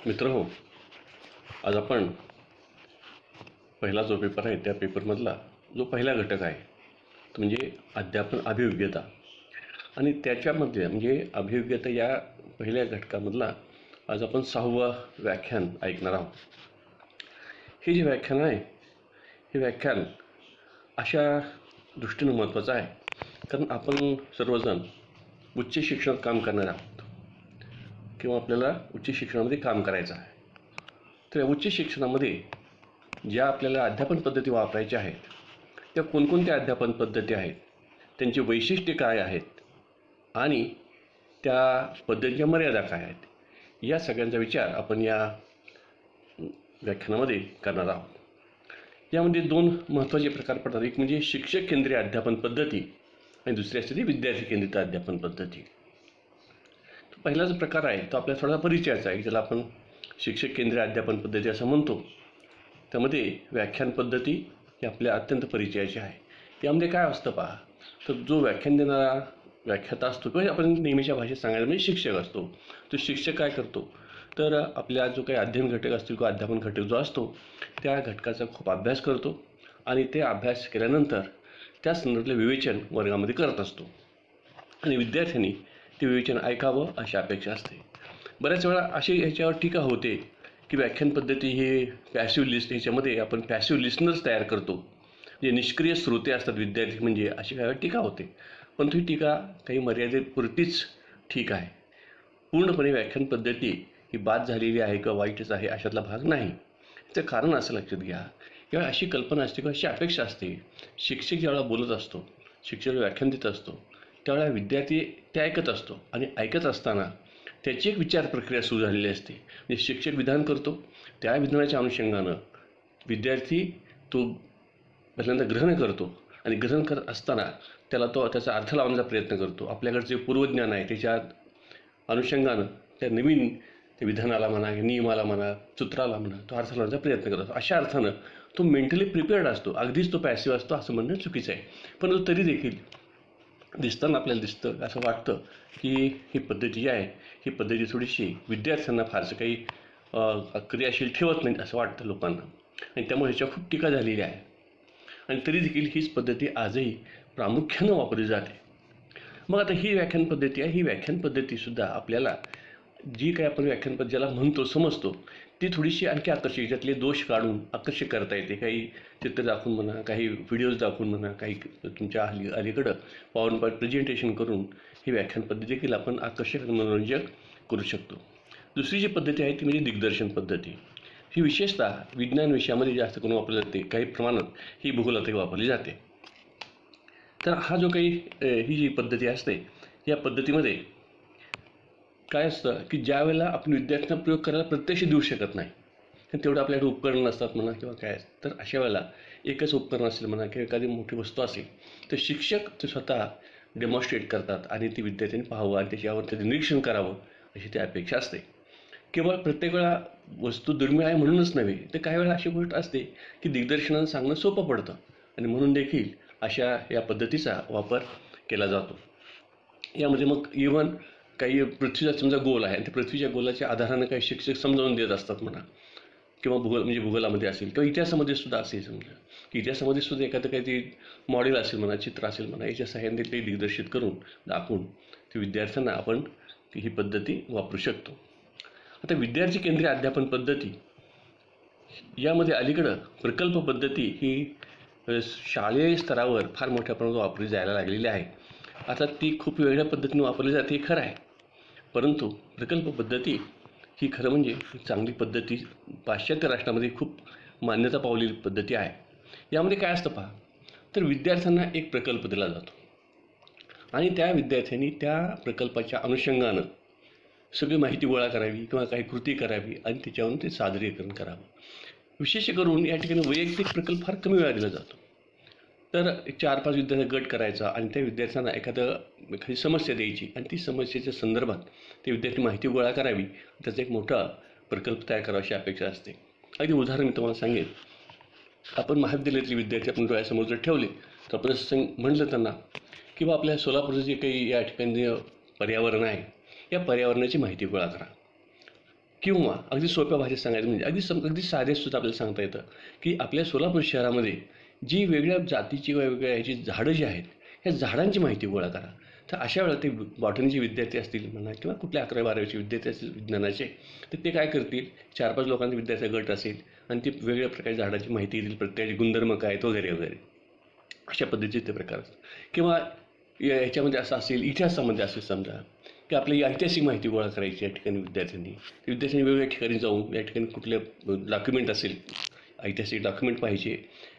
मित्रहो, आज आपण पहिला जो पेपर आहे त्या पेपरमधला जो पहिला घटक आहे तो म्हणजे अध्यापन अभियोग्यता आणि त्याच्यामध्ये म्हणजे अभियोग्यता या पहिल्या घटकामधला आज आपण 6वं व्याख्यान ऐकणार आहोत. हे जे व्याख्यान आहे हे व्याख्यान अशा दृष्टीने महत्त्वाचं आहे कारण आपण सर्वजण उच्च शिक्षणात काम करणार आहोत किंवा आपल्याला उच्च शिक्षणामध्ये काम करायचं आहे. तर या उच्च शिक्षणामध्ये ज्या आपल्याला अध्यापन पद्धती वापरायच्या आहेत त्या कोणकोणत्या अध्यापन पद्धती आहेत, त्यांची वैशिष्ट्ये काय आहेत आणि त्या पद्धतीच्या मर्यादा काय आहेत, या सगळ्यांचा विचार आपण या व्याख्यानामध्ये करणार आहोत. यामध्ये 2 महत्त्वाचे प्रकार पडतात. एक म्हणजे शिक्षक केंद्रीय अध्यापन पद्धती आणि दुसरी असते ती विद्यार्थी केंद्रित अध्यापन पद्धती. पहिला जो प्रकार आहे तो आपल्याला थोडा परिचयाचा आहे, ज्याला आपण शिक्षक केंद्रीय अध्यापन पद्धती असं म्हणतो. त्यामध्ये व्याख्यान पद्धती ही आपल्या अत्यंत परिचयाची आहे. यामध्ये काय असतं पहा, तर जो व्याख्यान देणारा व्याख्याता असतो किंवा आपण नेहमीच्या भाषेत सांगायला म्हणजे शिक्षक असतो. तो शिक्षक काय करतो तर आपल्या जो काही अध्ययन घटक असतो किंवा अध्यापन घटक जो असतो त्या घटकाचा खूप अभ्यास करतो आणि ते अभ्यास केल्यानंतर त्या संदर्भातले विवेचन वर्गामध्ये करत असतो आणि विद्यार्थ्यांनी ते विवेचन ऐकावं अशी अपेक्षा असते. बऱ्याच वेळा अशी ह्याच्यावर टीका होते की व्याख्यान पद्धती ही पॅसिव्ह लिस्ट, ह्याच्यामध्ये आपण पॅसिव्ह लिस्नर्स तयार करतो, जे निष्क्रिय श्रोते असतात विद्यार्थी म्हणजे, अशी काही टीका होते. पण ती टीका काही मर्यादेपुरतीच ठीक आहे. पूर्णपणे व्याख्यान पद्धती ही बाद झालेली आहे किंवा वाईटच आहे अशातला भाग नाही. त्याचं कारण असं लक्षात घ्या, किंवा अशी कल्पना असते किंवा अशी अपेक्षा असते, शिक्षक ज्यावेळेला बोलत असतो, शिक्षक व्याख्यान देत असतो त्यावेळेला विद्यार्थी ते ऐकत असतो आणि ऐकत असताना त्याची एक विचार प्रक्रिया सुरू झालेली असते. म्हणजे शिक्षक विधान करतो, त्या विधानाच्या अनुषंगानं विद्यार्थी तो पहिल्यांदा ग्रहण करतो आणि ग्रहण करत असताना त्याचा अर्थ लावण्याचा प्रयत्न करतो. आपल्याकडे जे पूर्वज्ञान आहे त्याच्या अनुषंगानं त्या नवीन त्या विधानाला म्हणा, नियमाला म्हणा, सूत्राला म्हणा, तो अर्थ लावण्याचा प्रयत्न करतो. अशा अर्थानं तो मेंटली प्रिपेअर्ड असतो. अगदीच तो पॅसिव्ह असतो असं म्हणणं चुकीचं आहे. परंतु तरी देखील दिसताना आपल्याला दिसतं, असं वाटतं की ही पद्धती जी आहे ही पद्धती थोडीशी विद्यार्थ्यांना फारसं काही क्रियाशील ठेवत नाही असं वाटतं लोकांना, आणि त्यामुळे ह्याच्यावर खूप टीका झालेली आहे. आणि तरी देखील हीच पद्धती आजही प्रामुख्यानं वापरली जाते. मग आता ही व्याख्यान पद्धती आहे, ही व्याख्यान पद्धतीसुद्धा आपल्याला जी काही आपण व्याख्यान पद्धती ज्याला म्हणतो समजतो ती थोडीशी आणखी आकर्षक, त्यातले दोष काढून आकर्षक करता येते. काही चित्र दाखवून म्हणा, काही व्हिडिओज दाखवून म्हणा, काही तुमच्या अलीकडं पॉवरपॉईंट प्रेझेंटेशन करून ही व्याख्यान पद्धती देखील आपण आकर्षक आणि मनोरंजक करू शकतो. दुसरी जी पद्धती आहे ती म्हणजे दिग्दर्शन पद्धती. ही विशेषतः विज्ञान विषयामध्ये जास्त करून वापरली जाते, काही प्रमाणात ही भूगोलातही वापरली जाते. तर हा जो काही ही जी पद्धती असते या पद्धतीमध्ये काय असतं की ज्या वेळेला आपण विद्यार्थ्यांना प्रयोग करायला प्रत्यक्ष देऊ शकत नाही, तेवढं आपल्याकडे उपकरण नसतात म्हणा किंवा काय, तर अशा वेळेला एकच उपकरण असेल म्हणा किंवा एखादी मोठी वस्तू असेल तर शिक्षक ते स्वतः डेमॉन्स्ट्रेट करतात आणि ती विद्यार्थ्यांनी पाहावं आणि त्याच्यावर त्याचं निरीक्षण करावं अशी ती अपेक्षा असते. केवळ प्रत्येक वेळा वस्तू दुर्मिळ आहे म्हणूनच नव्हे, तर काही वेळा अशी गोष्ट असते की दिग्दर्शनानं सांगणं सोपं पडतं आणि म्हणून देखील अशा या पद्धतीचा वापर केला जातो. यामध्ये मग इव्हन काही पृथ्वीचा समजा गोल आहे आणि त्या पृथ्वीच्या गोलाच्या आधारानं काही शिक्षक समजावून देत असतात म्हणा, किंवा भूगोलामध्ये असेल किंवा इतिहासामध्ये सुद्धा असेल. समजा की इतिहासामध्ये सुद्धा एखादं काहीतरी मॉडेल असेल म्हणा, चित्र असेल म्हणा, याच्या सहाय्याने ते दिग्दर्शित करून दाखवून ते विद्यार्थ्यांना आपण ही पद्धती वापरू शकतो. आता विद्यार्थी केंद्रीय अध्यापन पद्धती यामध्ये अलीकडं प्रकल्प पद्धती ही शालेय स्तरावर फार मोठ्या प्रमाणात वापरली जायला लागलेली आहे. आता ती खूप वेगळ्या पद्धतीने वापरली जाते हे खरं आहे, परंतु प्रकल्प पद्धती ही खरं म्हणजे चांगली पद्धती पाश्चात्य राष्ट्रामध्ये खूप मान्यता पावलेली पद्धती आहे. यामध्ये काय असतं पहा, तर विद्यार्थ्यांना एक प्रकल्प दिला जातो आणि त्या विद्यार्थ्यांनी त्या प्रकल्पाच्या अनुषंगानं सगळी माहिती गोळा करावी किंवा काही कृती करावी आणि त्याच्यावरून ते सादरीकरण करावं. विशेष करून या ठिकाणी वैयक्तिक प्रकल्प फार कमी वेळा दिला जातो. तर 4-5 विद्यार्थी गट करायचा आणि त्या विद्यार्थ्यांना एखादी समस्या द्यायची आणि ती समस्येच्या संदर्भात ते विद्यार्थी माहिती गोळा करावी, त्याचा एक मोठा प्रकल्प तयार करावा अशी अपेक्षा असते. अगदी उदाहरण मी तुम्हाला सांगेन, आपण महाविद्यालयातले विद्यार्थी आपण डोळ्यासमोर जर ठेवले तर आपण असं म्हटलं त्यांना की बा आपल्या सोलापूरचं जे काही या ठिकाणी पर्यावरण आहे या पर्यावरणाची माहिती गोळा करा, किंवा अगदी सोप्या भाषेत सांगायचं म्हणजे अगदी साधे सुद्धा आपल्याला सांगता येतं की आपल्या सोलापूर शहरामध्ये जी वेगळ्या जातीची वेगवेगळ्या ह्याची झाडं जी आहेत ह्या झाडांची माहिती गोळा करा. तर अशा वेळेला ते बॉटनीचे विद्यार्थी असतील म्हणा किंवा कुठल्या 11-12वीचे विद्यार्थी असतील विज्ञानाचे, तर ते काय करतील, 4-5 लोकांचा विद्यार्थ्याचा गट असेल आणि ते वेगवेगळ्या प्रकारच्या झाडाची माहिती देतील, प्रत्येकाचे गुणधर्म काय आहेत वगैरे वगैरे अशा पद्धतीचे ते प्रकार असतात. किंवा ह्याच्यामध्ये असं असेल, इतिहासामध्ये असेल समजा की आपली ऐतिहासिक माहिती गोळा करायची या ठिकाणी विद्यार्थ्यांनी वेगवेगळ्या ठिकाणी जाऊन या ठिकाणी कुठले डॉक्युमेंट असेल, ऐतिहासिक डॉक्युमेंट पाहिजे,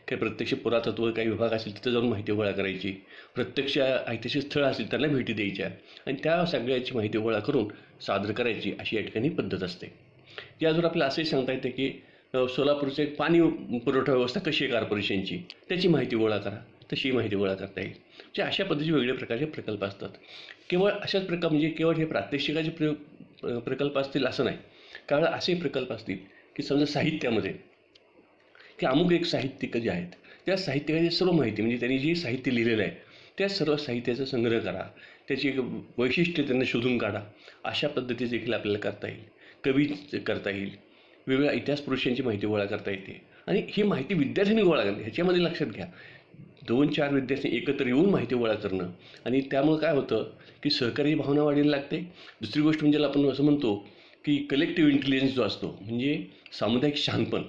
काही प्रत्यक्ष पुरातत्व काही विभाग असेल तिथं जाऊन माहिती गोळा करायची, प्रत्यक्ष ऐतिहासिक स्थळं असतील त्यांना भेटी द्यायच्या आणि त्या सगळ्याची माहिती गोळा करून सादर करायची, अशी या ठिकाणी पद्धत असते. याजवळ आपल्याला असंही सांगता येते की सोलापूरचे पाणी पुरवठा व्यवस्था कशी आहे कॉर्पोरेशनची, त्याची माहिती गोळा करा, तशी माहिती गोळा करता येईल. म्हणजे अशा पद्धतीचे वेगवेगळ्या प्रकारचे प्रकल्प असतात. केवळ अशाच प्रकार म्हणजे केवळ हे प्रात्यक्षिकाचे प्रकल्प असतील असं नाही. कारण असे प्रकल्प असतील की समजा साहित्यामध्ये की अमुक एक साहित्यिक जे आहेत त्या साहित्यिकाची सर्व माहिती म्हणजे त्यांनी जे साहित्य लिहिलेलं आहे त्या सर्व साहित्याचा संग्रह करा, त्याची एक वैशिष्ट्य त्यांना शोधून काढा. अशा पद्धतीचे देखील आपल्याला करता येईल. कवी करता येईल, वेगवेगळ्या इतिहास पुरुषांची माहिती गोळा करता येते आणि ही माहिती विद्यार्थ्यांनी गोळा करते. ह्याच्यामध्ये लक्षात घ्या, 2-4 विद्यार्थी एकत्र येऊन माहिती गोळा करणं आणि त्यामुळे काय होतं की सहकार्याची भावना वाढायला लागते. दुसरी गोष्ट म्हणजे आपण असं म्हणतो की कलेक्टिव्ह इंटेलिजन्स जो असतो म्हणजे सामुदायिक शहाणपण,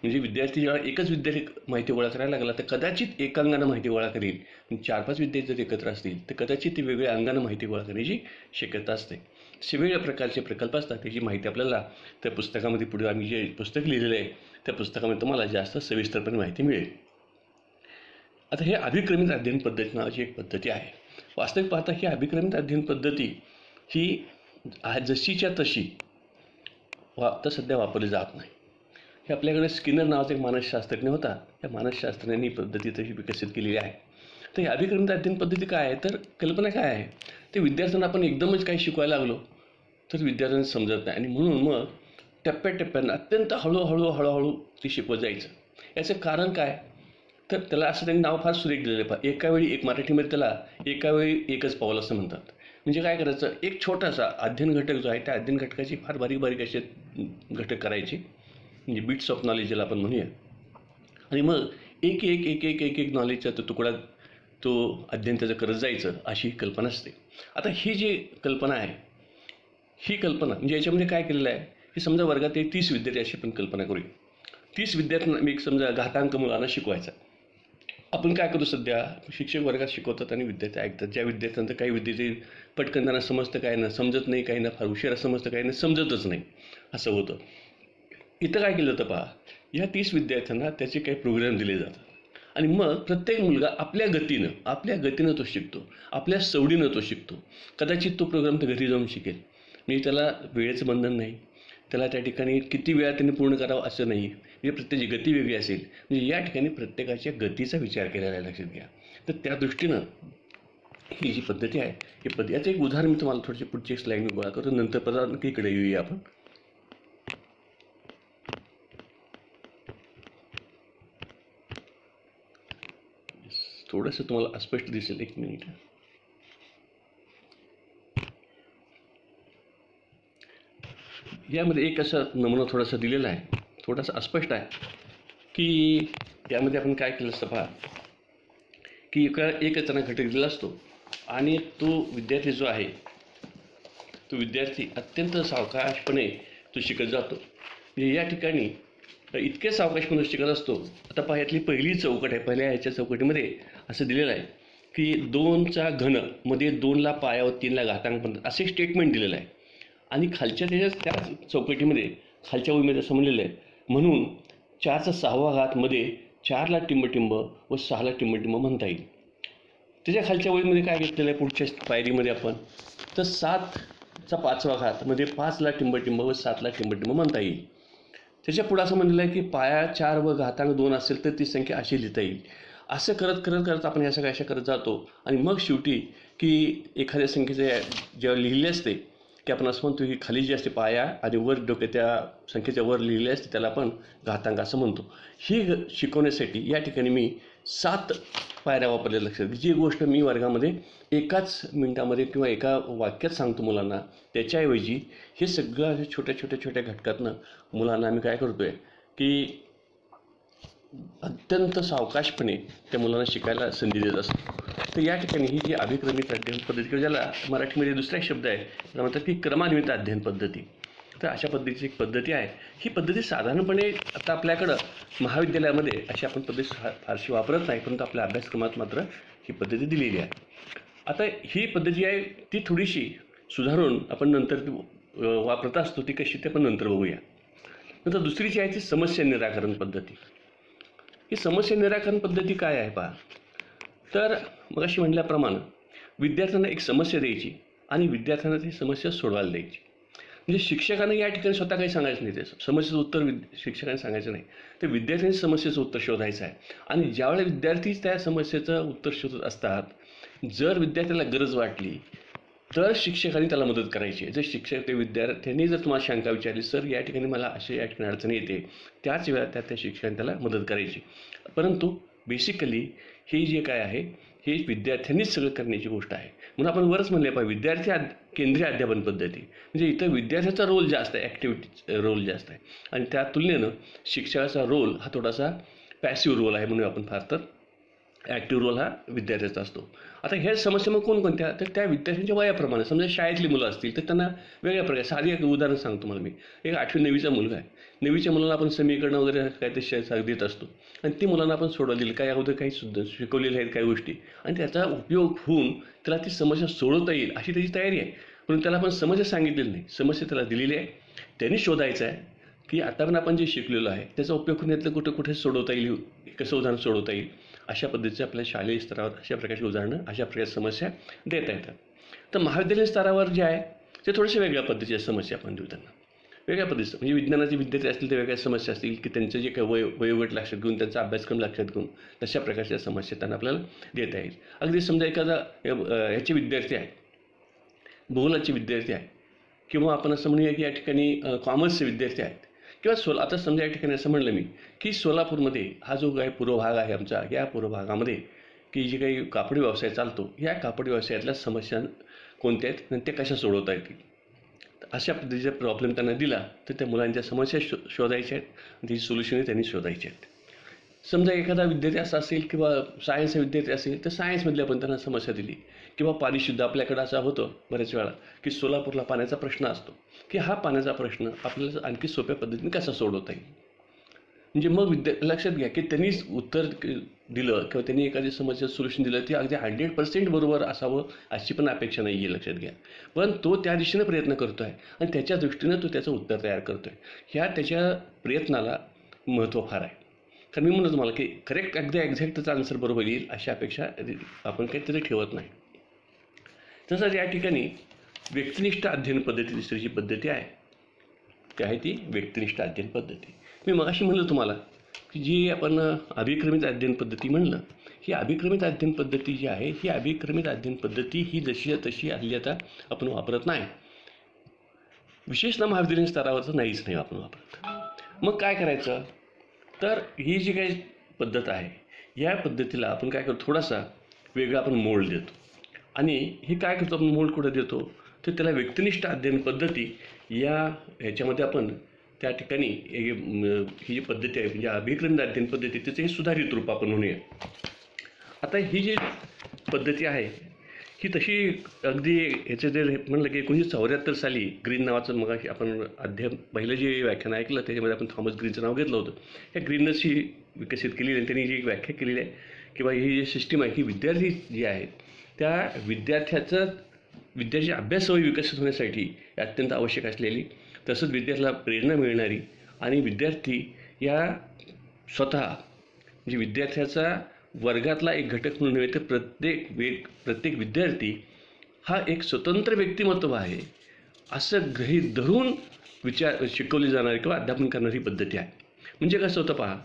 म्हणजे विद्यार्थी जेव्हा एकच विद्यार्थी माहिती गोळा करायला लागला तर कदाचित एकांगानं माहिती गोळा करेल. 4-5 विद्यार्थी जर एकत्र असतील तर कदाचित ते वेगळ्या अंगानं माहिती गोळा करण्याची शक्यता असते. असे वेगवेगळ्या प्रकारचे प्रकल्प असतात त्याची माहिती आपल्याला त्या पुस्तकामध्ये पुढे आम्ही जे पुस्तक लिहिलेलं आहे त्या पुस्तकामध्ये तुम्हाला जास्त सविस्तरपणे माहिती मिळेल. आता हे अभिक्रमित अध्ययन पद्धती नावाची एक पद्धती आहे. वास्तविक पाहता ही अभिक्रमित अध्ययन पद्धती ही जशीच्या तशी आता सध्या वापरली जात नाही. हे आपल्याकडे स्किनर नावाचा एक मानसशास्त्रज्ञ होता, त्या मानसशास्त्रज्ञांनी पद्धती तशी विकसित केलेली आहे. तर ही अभिक्रमित अध्ययन पद्धती काय आहे, तर कल्पना काय आहे, ते विद्यार्थ्यांना आपण एकदमच काही शिकवायला लागलो तर विद्यार्थ्यांना समजत नाही आणि म्हणून मग टप्प्याटप्प्यानं अत्यंत हळूहळू ते शिकवत जायचं. याचं कारण काय, तर त्याला असं त्यांनी नाव फार सुरेख दिलेलं आहे. एका वेळी एक, मराठीमध्ये त्याला एका वेळी एकच पाऊल असं म्हणतात. म्हणजे काय करायचं, एक छोटासा अध्ययन घटक जो आहे त्या अध्ययन घटकाची फार बारीक बारीक असे घटक करायचे, म्हणजे बिट्स ऑफ नॉलेज ज्याला आपण म्हणूया, आणि मग एक एक एक एक एक एक नॉलेजचा तो तुकडा तो अध्ययन त्याचं करत जायचं, अशी कल्पना असते. आता ही जी कल्पना आहे ही कल्पना म्हणजे याच्यामध्ये काय केलेलं आहे की समजा वर्गात 30 विद्यार्थी अशी पण कल्पना करूया. 30 विद्यार्थ्यांना एक समजा घातांक मुलांना शिकवायचा. आपण काय करतो, सध्या शिक्षक वर्गात शिकवतात आणि विद्यार्थी ऐकतात. ज्या विद्यार्थ्यांचं काही विद्यार्थी पटकन त्यांना समजतं, काही ना समजत नाही, काही ना फार उशिरा समजतं, काही ना समजतच नाही, असं होतं. इथं काय केलं होतं पहा, या 30 विद्यार्थ्यांना त्याचे काही प्रोग्राम दिले जातात आणि मग प्रत्येक मुलगा आपल्या गतीनं तो शिकतो, आपल्या सवडीनं तो शिकतो. कदाचित तो प्रोग्राम तर घरी जाऊन शिकेल, म्हणजे त्याला वेळेचं बंधन नाही, त्याला त्या ठिकाणी किती वेळा त्यांनी पूर्ण करावं असं नाही, म्हणजे प्रत्येकाची गती वेगळी असेल. म्हणजे या ठिकाणी प्रत्येकाच्या गतीचा विचार केलेला आहे, लक्षात घ्या. तर त्या दृष्टीनं ही जी पद्धती आहे ही पद्धती, याचं एक उदाहरण मी तुम्हाला थोडीशी पुढची स्लाईड मी गोळा करतो, नंतर परत इकडे येऊया आपण. थोडंसं तुम्हाला अस्पष्ट दिसेल, एक मिनिट. यामध्ये एक असा नमुना थोडासा दिलेला आहे, थोडासा अस्पष्ट आहे की यामध्ये आपण काय केलं असतं पहा की एक अचानक घटक दिलेला असतो आणि तो विद्यार्थी जो आहे तो विद्यार्थी अत्यंत सावकाशपणे तो शिकत जातो. म्हणजे या ठिकाणी इतके सावकाशपणे शिकत असतो. आता पहा, यातली पहिली चौकट आहे, पहिल्या ह्याच्या चौकटीमध्ये असं दिलेलं आहे की 2चा घन मध्ये 2ला पाया व 3ला घातांक म्हणतात, असे स्टेटमेंट दिलेलं आहे. आणि खालच्या त्या चौकटीमध्ये खालच्या ओळीमध्ये असं म्हणलेलं आहे, म्हणून 4चा 6वा घात मध्ये 4ला टिंबटिंब व 6ला टिंबटिंब म्हणता येईल. त्याच्या खालच्या ओळीमध्ये काय घेतलेलं आहे पुढच्या पायरीमध्ये आपण, तर 7चा 5वा घात मध्ये 5ला टिंबटिंब व 7ला टिंबटिंब म्हणता येईल. त्याच्या पुढं असं म्हणलेलं आहे की पाया 4 व घातांक 2 असेल तर ती संख्या अशी लिहिता येईल. असं करत करत करत आपण ह्या सगळ्या अशा करत जातो आणि मग शेवटी की एखाद्या संख्येचे जेव्हा लिहिली असते की आपण असं म्हणतो की खाली जी असते पाया आणि वर डोके त्या संख्येच्या वर लिहिली असते त्याला आपण घातांक असं म्हणतो. ही शिकवण्यासाठी या ठिकाणी मी 7 पायऱ्या वापरल्या लक्षात. जी गोष्ट मी वर्गामध्ये एकाच मिनिटामध्ये किंवा एका वाक्यात सांगतो मुलांना, त्याच्याऐवजी हे सगळं अशा छोट्या घटकातनं मुलांना आम्ही काय करतो आहे की अत्यंत सावकाशपणे त्या मुलांना शिकायला संधी देत असतो. तर या ठिकाणी ही जी अभिक्रमित अध्ययन पद्धती किंवा ज्याला मराठीमध्ये दुसरा शब्द आहे त्याला म्हणतात की क्रमान्वित अध्ययन पद्धती. तर अशा पद्धतीची एक पद्धती आहे. ही पद्धती साधारणपणे आता आपल्याकडं महाविद्यालयामध्ये अशी आपण पद्धती फारशी वापरत नाही, परंतु आपल्या अभ्यासक्रमात मात्र ही पद्धती दिलेली आहे. आता ही पद्धती आहे ती थोडीशी सुधारून आपण नंतर वापरत असतो. ती कशी ते आपण नंतर बघूया. नंतर दुसरी जी आहे ती समस्या निराकरण पद्धती. ही समस्या निराकरण पद्धती काय आहे पहा. तर मगाशी म्हटल्याप्रमाणे विद्यार्थ्यांना एक समस्या द्यायची आणि विद्यार्थ्यांना ती समस्या सोडवायला द्यायची. म्हणजे शिक्षकांना या ठिकाणी स्वतः काही सांगायचं नाही. ते समस्येचं उत्तर शिक्षकांनी सांगायचं नाही, तर विद्यार्थ्यांनी समस्येचं उत्तर शोधायचं आहे. आणि ज्यावेळेला विद्यार्थी त्या समस्येचं उत्तर शोधत असतात, जर विद्यार्थ्याला गरज वाटली तर शिक्षकांनी त्याला मदत करायची. जर शिक्षक ते विद्यार्थ्यांनी जर तुम्हाला शंका विचारली, सर या ठिकाणी मला अशी या ठिकाणी अडचण येते, त्याच वेळा त्या शिक्षकांनी त्याला मदत करायची. परंतु बेसिकली हे जे काय आहे हे विद्यार्थ्यांनीच सगळं करण्याची गोष्ट आहे. म्हणून आपण वरच म्हणले पाहिजे विद्यार्थी केंद्रीय अध्यापन पद्धती. म्हणजे इथं विद्यार्थ्याचा रोल जास्त आहे, ॲक्टिव्हिटी रोल जास्त आहे. आणि त्या तुलनेनं शिक्षकाचा रोल हा थोडासा पॅसिव्ह रोल आहे. म्हणून आपण फार तर ॲक्टिव्ह रोल हा विद्यार्थ्याचा असतो. आता ह्या समस्या मग कोणकोणत्या, तर त्या विद्यार्थ्यांच्या वयाप्रमाणे. समजा शाळेतली मुलं असतील तर त्यांना वेगळ्या प्रकारे. साधी एक उदाहरण सांगतो मला मी. एक 8वी 9वीचा मुलगा आहे. 9वीच्या मुलांना आपण समीकरणं वगैरे काय ते देत असतो आणि ती मुलांना आपण सोडवलेली काही अगोदर काही सुद्धा शिकवलेल्या आहेत काही गोष्टी आणि त्याचा उपयोग होऊन त्याला ती समस्या सोडवता येईल अशी त्याची तयारी आहे. पण त्याला आपण समस्या सांगितलेली नाही, समस्या त्याला दिलेली आहे. त्यांनी शोधायचं आहे की आतापर्यंत आपण जे शिकलेलो आहे त्याचा उपयोग करून यातलं कुठे सोडवता येईल, कसं उदाहरण सोडवता येईल. अशा पद्धतीचे आपल्या शालेय स्तरावर अशा प्रकारची उदाहरणं अशा प्रकारच्या समस्या देता येतात. तर महाविद्यालयीन स्तरावर जे आहे ते थोडेसे वेगळ्या पद्धतीच्या समस्या आपण देऊ त्यांना. वेगळ्या पद्धतीचं म्हणजे विज्ञानाचे विद्यार्थी असतील तर वेगळ्या समस्या असतील की त्यांचं जे काही वयोगट लक्षात घेऊन त्यांचा अभ्यासक्रम लक्षात घेऊन तशा प्रकारच्या समस्या त्यांना आपल्याला देता येईल. अगदी समजा एखादा ह्याचे विद्यार्थी आहे, भूगोलाचे विद्यार्थी आहे किंवा आपण असं म्हणूया की या ठिकाणी कॉमर्सचे विद्यार्थी आहेत किंवा आता समजा या ठिकाणी असं म्हणलं मी की सोलापूरमध्ये हा जो काही पूर्व भाग आहे आमचा, या पूर्व भागामध्ये की जे काही कापडी व्यवसाय चालतो, या कापडी व्यवसायातल्या समस्या कोणत्या आहेत आणि त्या कशा सोडवता येतील. अशा पद्धतीचा प्रॉब्लेम त्यांना दिला तर त्या मुलांच्या समस्या शोधायच्या आहेत आणि त्याची सोल्युशनही त्यांनी शोधायची आहेत. समजा एखादा विद्यार्थी असा असेल किंवा सायन्सचा विद्यार्थी असेल तर सायन्समधली आपण त्यांना समस्या दिली किंवा पाणीशुद्ध. आपल्याकडं असं होतं बऱ्याच वेळा की सोलापूरला पाण्याचा प्रश्न असतो की हा पाण्याचा प्रश्न आपल्याला आणखी सोप्या पद्धतीने कसा सोडवता येईल. म्हणजे मग लक्षात घ्या की त्यांनी उत्तर दिलं किंवा त्यांनी एखादी समस्या सोल्युशन दिलं ते अगदी 100% बरोबर असावं अशी पण अपेक्षा नाही आहे, लक्षात घ्या. पण तो त्या दिशेनं प्रयत्न करतो आहे आणि त्याच्या दृष्टीनं तो त्याचं उत्तर तयार करतो आहे. ह्या त्याच्या प्रयत्नाला महत्त्व फार आहे. कारण मी म्हणतो तुम्हाला की करेक्ट अगदी एक्झॅक्ट त्याचा आन्सर बरोबर येईल अशी अपेक्षा आपण काहीतरी ठेवत नाही. तसंच या ठिकाणी व्यक्तिनिष्ठ अध्ययन पद्धती दुसरी जी पद्धती आहे ती आहे ती व्यक्तिनिष्ठ अध्ययन पद्धती. मी मगाशी म्हणलं तुम्हाला की जी आपण अभिक्रमित अध्ययन पद्धती म्हणलं, ही अभिक्रमित अध्ययन पद्धती जी आहे ही अभिक्रमित अध्ययन पद्धती ही जशी तशी हल्ली आता आपण वापरत नाही. विशेषतः महाविद्यालयीन स्तरावर तर नाहीच नाही आपण वापरत. मग काय करायचं, तर ही जी काही पद्धत आहे या पद्धतीला आपण काय करतो, थोडासा वेगळा आपण मोल्ड देतो. आणि हे काय करतो आपण मोल्ड कुठं देतो, तर त्याला व्यक्तिनिष्ठ अध्ययन पद्धती ह्याच्यामध्ये आपण त्या ठिकाणी ही जी पद्धती आहे म्हणजे अभिक्रमित अध्ययन पद्धती त्याचं हे सुधारित रूप आपण म्हणूया. आता ही जी पद्धती आहे ही तशी अगदी ह्याचं जर म्हणलं की 1974 साली ग्रीन नावाचं मग आपण पहिलं जे व्याख्यान ऐकलं त्याच्यामध्ये आपण थॉमस ग्रीनचं नाव घेतलं होतं. ह्या ग्रीनच ही विकसित केलेली आणि त्यांनी जी व्याख्या केलेली आहे किंवा ही जी सिस्टीम आहे की विद्यार्थी जे आहेत त्या विद्यार्थी अभ्यास सवयी विकसित होण्यासाठी अत्यंत आवश्यक असलेली, तसंच विद्यार्थ्याला प्रेरणा मिळणारी आणि विद्यार्थी या स्वतः म्हणजे विद्यार्थ्याचा वर्गातला एक घटक म्हणून नव्हे तर प्रत्येक विद्यार्थी हा एक स्वतंत्र व्यक्तिमत्व आहे असं गृहीत धरून शिकवली जाणारी किंवा अध्यापन करणारी पद्धती आहे. म्हणजे कसं होतं पहा,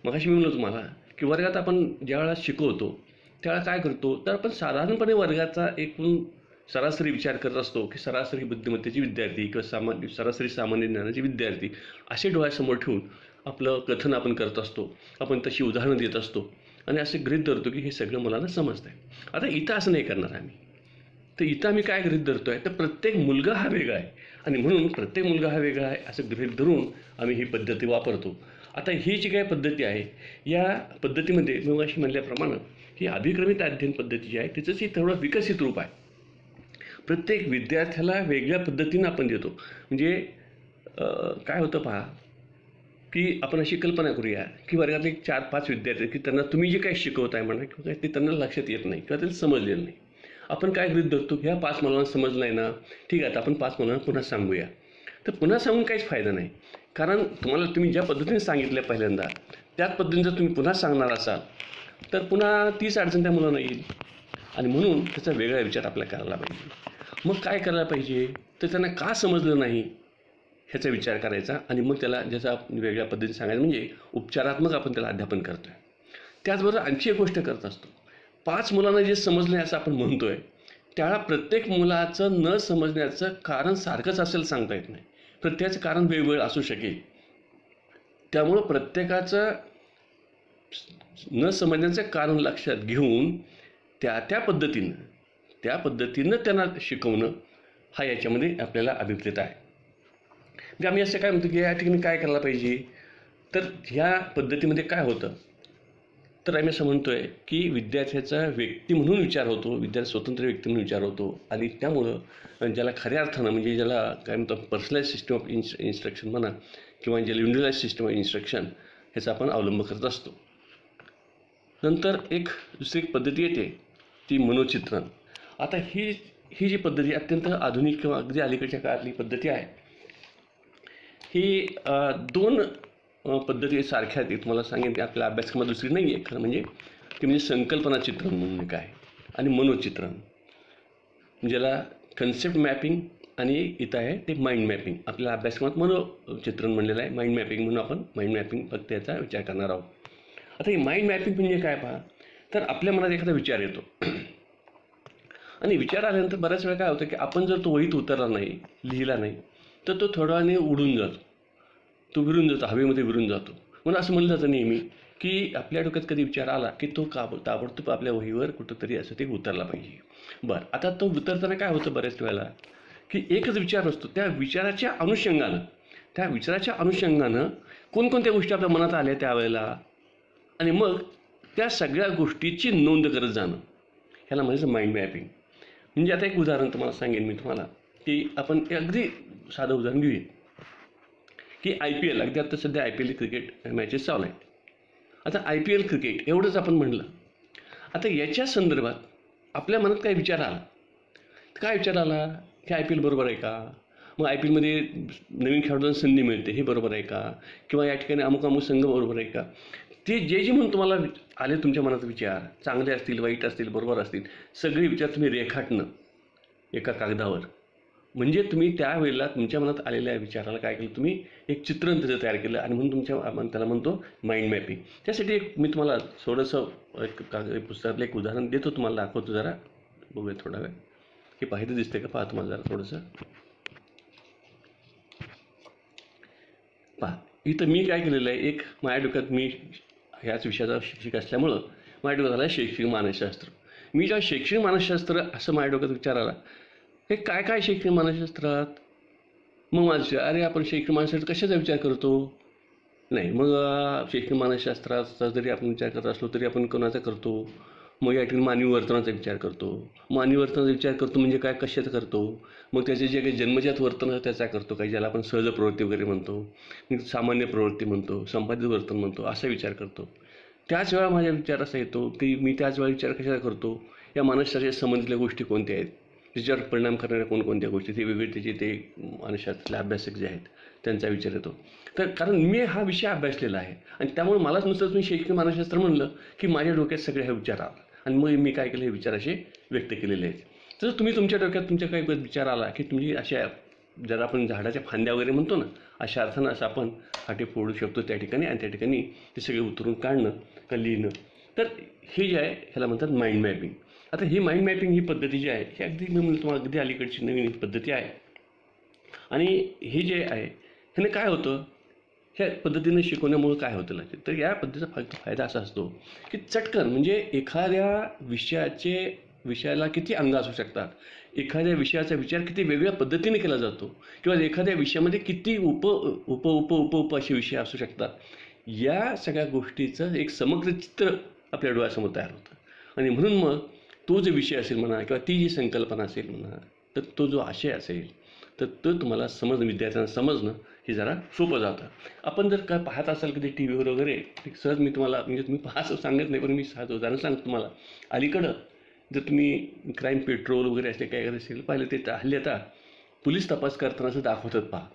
मगाशी मी म्हणलो तुम्हाला की वर्गात आपण ज्यावेळेला शिकवतो त्यावेळेला काय करतो, तर आपण साधारणपणे वर्गाचा एकूण सरासरी विचार करत असतो की सरासरी बुद्धिमत्तेचे विद्यार्थी किंवा सरासरी सामान्य ज्ञानाचे विद्यार्थी असे डोळ्यासमोर ठेवून आपलं कथन आपण करत असतो. आपण तशी उदाहरणं देत असतो आणि असे गृहीत धरतो की हे सगळं मुलांना समजतं आहे. आता इथं असं नाही करणार आम्ही. तर इथं आम्ही काय गृहीत धरतो आहे, तर प्रत्येक मुलगा हा वेगळा आहे आणि म्हणून प्रत्येक मुलगा हा वेगळा आहे असं गृहीत धरून आम्ही ही पद्धती वापरतो. आता ही जी काही पद्धती आहे, या पद्धतीमध्ये मी अशी म्हणल्याप्रमाणे ही अभिक्रमित अध्ययन पद्धती जी आहे तिचंच ही थोडं विकसित रूप आहे. प्रत्येक विद्यार्थ्याला वेगळ्या पद्धतीनं आपण देतो. म्हणजे काय होतं पहा, की आपण अशी कल्पना करूया की वर्गात एक 4-5 विद्यार्थी की त्यांना तुम्ही जे काही शिकवत आहे म्हणा किंवा ते त्यांना लक्षात येत नाही किंवा त्यांना समजलेलं नाही. आपण काय गृहीत धरतो, ह्या 5 मुलांना समजलं नाही ना, ठीक आहे, आता आपण 5 मुलांना पुन्हा सांगूया. तर पुन्हा सांगून काहीच फायदा नाही, कारण तुम्ही ज्या पद्धतीने सांगितलं पहिल्यांदा त्याच पद्धतीने जर तुम्ही पुन्हा सांगणार असाल तर पुन्हा तीच अडचण त्या मुलांना येईल. आणि म्हणून त्याचा वेगळा विचार आपल्याला करायला पाहिजे. मग काय करायला पाहिजे, तर त्यांना का समजलं नाही ह्याचा विचार करायचा आणि मग त्याला ज्याचा वेगळ्या पद्धतीने सांगायचं, म्हणजे उपचारात्मक आपण त्याला अध्यापन करतो आहे. त्याचबरोबर आणखी एक गोष्ट करत असतो, 5 मुलांना जे समजलं आहे असं आपण म्हणतो आहे, त्यावेळा प्रत्येक मुलाचं न समजण्याचं कारण सारखंच असेल सांगता येत नाही. प्रत्येकाचं कारण वेगवेगळं असू शकेल. त्यामुळं प्रत्येकाचं न समजण्याचं कारण लक्षात घेऊन त्या पद्धतीनं त्यांना शिकवणं हा याच्यामध्ये आपल्याला अभिप्रेत आहे. म्हणजे आम्ही असं काय म्हणतो की या ठिकाणी काय करायला पाहिजे, तर ह्या पद्धतीमध्ये काय होतं, तर आम्ही असं म्हणतो आहे की विद्यार्थ्याचा व्यक्ती म्हणून विचार होतो, विद्यार्थी स्वतंत्र व्यक्ती म्हणून विचार होतो आणि त्यामुळं ज्याला खऱ्या अर्थानं म्हणजे ज्याला काय म्हणतो पर्सनलाइज सिस्टम ऑफ इन्स्ट्रक्शन म्हणा किंवा ज्याला इंडिव्हिज्युअलाइज सिस्टम ऑफ इन्स्ट्रक्शन ह्याचा आपण अवलंब करत असतो. नंतर दुसरी एक पद्धती येते ती मनोचित्रण. आता ही जी पद्धती अत्यंत आधुनिक किंवा अगदी अलीकडच्या काळातली पद्धती आहे. ही 2 पद्धती सारख्या आहेत. तुम्हाला सांगेन की आपल्या अभ्यासक्रमात दुसरी नाही आहे खरं म्हणजे ती म्हणजे संकल्पना चित्रण म्हणून एक आहे आणि मनोचित्रण, ज्याला कन्सेप्ट मॅपिंग आणि इथं आहे ते माइंड मॅपिंग. आपल्या अभ्यासक्रमात मनोचित्रण म्हणलेलं आहे, माइंड मॅपिंग म्हणून आपण माइंड मॅपिंग फक्त याचा विचार करणार आहोत. आता ही माइंड मॅपिंग म्हणजे काय पहा, तर आपल्या मनात एखादा विचार येतो आणि विचार आल्यानंतर बऱ्याच वेळा काय होतं की आपण जर तो वहीत उतरला नाही, लिहिला नाही, तर तो थोड्या वेळाने उडून जातो, तो विरून जातो, हवेमध्ये विरून जातो. म्हणून असं म्हणलं जातं नेहमी की आपल्या डोक्यात कधी विचार आला की तो ताबडतोब आपल्या वहीवर कुठंतरी असं ते उतरला पाहिजे. बरं, आता तो उतरताना काय होतं बऱ्याच वेळेला की एकच विचार असतो, त्या विचाराच्या अनुषंगानं कोणकोणत्या गोष्टी आपल्या मनात आल्या त्यावेळेला आणि मग त्या सगळ्या गोष्टीची नोंद करत जाणं, ह्याला म्हणायचं माइंड मॅपिंग. म्हणजे आता एक उदाहरण तुम्हाला सांगेन मी तुम्हाला की आपण अगदी साधं उदाहरण घेऊया की IPL, अगदी आता सध्या IPL क्रिकेट मॅचेस चालू आहेत. आता IPL क्रिकेट एवढंच आपण म्हणलं, आता याच्या संदर्भात आपल्या मनात काय विचार आला, काय विचार आला की IPL बरोबर आहे का, मग IPL मध्ये नवीन खेळाडूंना संधी मिळते हे बरोबर आहे का, किंवा या ठिकाणी अमुक संघ बरोबर आहे का, ते जे म्हणून तुम्हाला आले तुमच्या मनात विचार, चांगले असतील वाईट असतील बरोबर असतील, सगळे विचार तुम्ही रेखाटणं एका कागदावर. म्हणजे तुम्ही त्यावेळेला तुमच्या मनात आलेल्या विचाराला काय केलं, तुम्ही एक चित्रण त्याचं तयार केलं आणि म्हणून आपण त्याला म्हणतो माइंड मॅपिंग. त्यासाठी मी तुम्हाला थोडंसं पुस्तकातलं एक उदाहरण देतो, तुम्हाला दाखवतो, जरा बघूया थोडा वेळ हे पाहिजे दिसते का, पहा तुम्हाला जरा थोडंसं पहा. इथं मी काय केलेलं आहे, एक माझ्या डोक्यात, मी ह्याच विषयाचा शिक्षक असल्यामुळं माझ्या डोक्यात आला शैक्षणिक मानसशास्त्र. मी जेव्हा शैक्षणिक मानसशास्त्र असं माझ्या डोक्यात विचार आला, हे काय शैक्षणिक मानसशास्त्रात, मग माझं अरे आपण शैक्षणिक मानसशास्त्र कशाचा विचार करतो, नाही मग शैक्षणिक मानसशास्त्राचा जरी आपण विचार करत असलो तरी आपण कोणाचा करतो, मग या ठिकाणी मानवी वर्तनाचा विचार करतो. मानवी वर्तनाचा विचार करतो म्हणजे काय, कशाचा करतो, मग त्याचे जे काही जन्मजात वर्तन आहे त्याचा करतो, काही ज्याला आपण सहज प्रवृत्ती वगैरे म्हणतो, सामान्य प्रवृत्ती म्हणतो, संपादित वर्तन म्हणतो, असा विचार करतो. त्याच वेळा माझ्या विचार असा येतो की मी त्याच वेळा विचार कशाला करतो, या मानसशास्त्राच्या संबंधितल्या गोष्टी कोणत्या आहेत, त्याच्यावर परिणाम करणाऱ्या कोणकोणत्या गोष्टी, ते वेगवेगळे त्याचे ते मानसशास्त्रातले अभ्यासक जे आहेत त्यांचा विचार येतो. तर कारण मी हा विषय अभ्यासलेला आहे आणि त्यामुळे मलाच नुसतंच मी शैक्षणिक मानसशास्त्र म्हणलं की माझ्या डोक्यात सगळे हे विचार आला आणि मग मी काय केलं, हे विचार असे व्यक्त केलेले आहेत. तर तुम्ही तुमच्या डोक्यात तुमच्या काही विचार आला की तुम्ही अशा, जरा आपण झाडाच्या फांद्या वगैरे म्हणतो ना, अशा अर्थानं असं आपण फाटे फोडू शकतो त्या ठिकाणी आणि त्या ठिकाणी ते सगळे उतरून काढणं का लिहिणं. तर हे जे आहे ह्याला म्हणतात माइंड मॅपिंग. आता ही माइंड मॅपिंग ही पद्धती जी आहे ही अगदी मी म्हणतो तुम्हाला अगदी अलीकडची नवीन पद्धती आहे आणि हे जे आहे ह्याने काय होतं ह्या पद्धतीने शिकवण्यामुळे काय होतं लक्षात, तर या पद्धतीचा फायदा असा असतो की चटकन म्हणजे एखाद्या विषयाला किती अंग असू शकतात, एखाद्या विषयाचा विचार किती वेगळ्या पद्धतीने केला जातो, किंवा एखाद्या विषयामध्ये किती उप उप उप उप उप असे विषय असू शकतात, या सगळ्या गोष्टीचं एक समग्र चित्र आपल्या डोळ्यासमोर तयार होतं. आणि म्हणून मग तो जो विषय असेल म्हणा, किंवा ती जी संकल्पना असेल म्हणा, तर तो जो आशय असेल, तर तो तुम्हाला विद्यार्थ्यांना समजणं हे जरा सोपं जातं. आपण जर काय पाहत असाल कधी टी व्हीवर वगैरे, सहज मी तुम्हाला म्हणजे तुम्ही असं सांगत नाही, पण मी सहज उदाहरण सांगतो तुम्हाला. अलीकडं जर तुम्ही क्राईम पेट्रोल वगैरे असे काय असेल पाहिलं, ते हल्ली आता पोलीस तपास करताना असं दाखवतात पहा,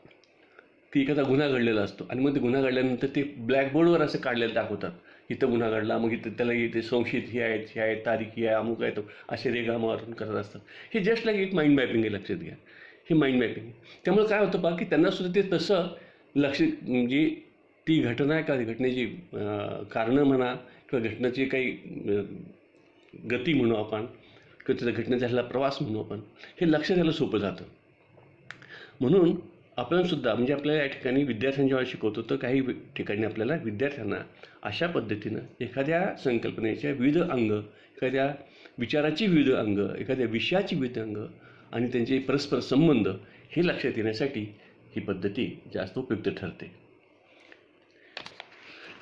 की एखादा गुन्हा घडलेला असतो आणि मग ते गुन्हा घडल्यानंतर ते ब्लॅकबोर्डवर असं काढलेलं दाखवतात, इथं गुन्हा घडला, मग इथं त्याला इथे संशयित ही आहे तारीख ही आहे, अमुक आहे, तो असे रेगा मारून करत असतात. हे जस्ट लाईक एक माइंड मॅपिंग आहे, लक्षात घ्या, हे माइंड मॅपिंग. त्यामुळे काय होतं पहा, की त्यांनासुद्धा ते तसं लक्ष म्हणजे ती घटना का घटनेची कारणं म्हणा, किंवा घटनेची काही गती म्हणू आपण, किंवा त्याचा घटनेचा झालेला प्रवास म्हणू आपण, हे लक्ष द्यायला सोपं जातं. म्हणून आपणसुद्धा म्हणजे आपल्याला या ठिकाणी विद्यार्थ्यांना जेव्हा शिकवतो, तर काही ठिकाणी आपल्याला विद्यार्थ्यांना अशा पद्धतीनं एखाद्या संकल्पनेच्या विविध अंग, एखाद्या विचाराची विविध अंग, एखाद्या विषयाची विविध अंग आणि त्यांचे परस्पर संबंध हे लक्षात येण्यासाठी ही पद्धती जास्त उपयुक्त ठरते.